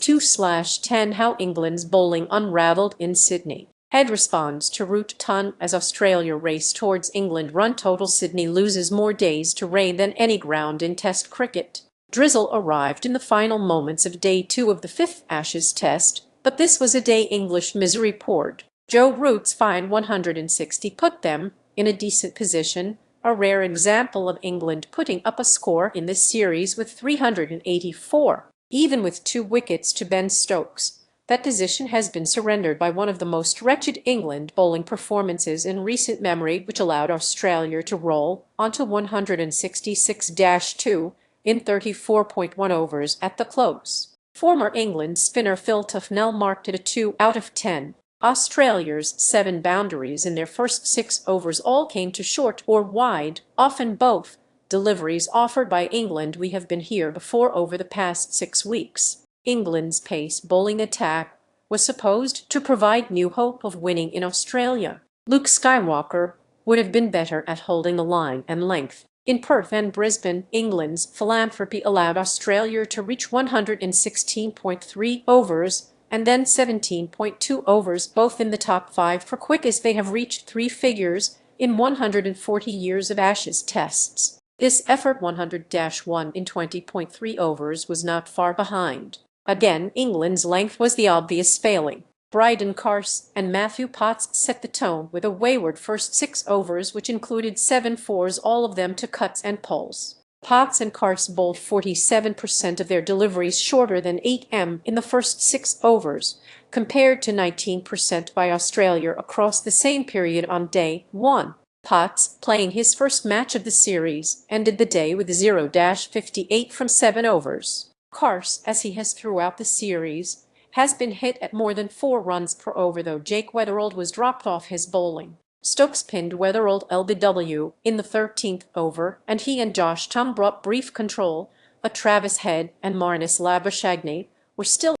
2/10 How England's bowling unravelled in Sydney. Head responds to root ton as Australia race towards England run total. Sydney loses more days to rain than any ground in Test cricket. Drizzle arrived in the final moments of Day 2 of the 5th Ashes Test, but this was a day English misery poured. Joe Root's fine 160 put them in a decent position, a rare example of England putting up a score in this series with 384. Even with 2 wickets to Ben Stokes, that position has been surrendered by one of the most wretched England bowling performances in recent memory, which allowed Australia to roll onto 166-2 in 34.1 overs at the close. Former England spinner Phil Tufnell marked it a 2 out of 10. Australia's 7 boundaries in their first 6 overs all came to short or wide, often both deliveries offered by England. We have been here before over the past 6 weeks. England's pace bowling attack was supposed to provide new hope of winning in Australia. Luke Skywalker would have been better at holding the line and length. In Perth and Brisbane, England's philanthropy allowed Australia to reach 116.3 overs and then 17.2 overs, both in the top 5 for quickest they have reached 3 figures in 140 years of Ashes tests. This effort 100-1 in 20.3 overs was not far behind. Again, England's length was the obvious failing. Brydon Carse and Matthew Potts set the tone with a wayward first 6 overs, which included 7 fours, all of them to cuts and pulls. Potts and Carse bowled 47% of their deliveries shorter than 8m in the first 6 overs, compared to 19% by Australia across the same period on Day 1. Potts, playing his first match of the series, ended the day with 0-58 from 7 overs. Carse, as he has throughout the series, has been hit at more than 4 runs per over, though Jake Weatherald was dropped off his bowling. Stokes pinned Weatherald LBW in the 13th over, and he and Josh Tongue brought brief control, but Travis Head and Marnus Labuschagne were still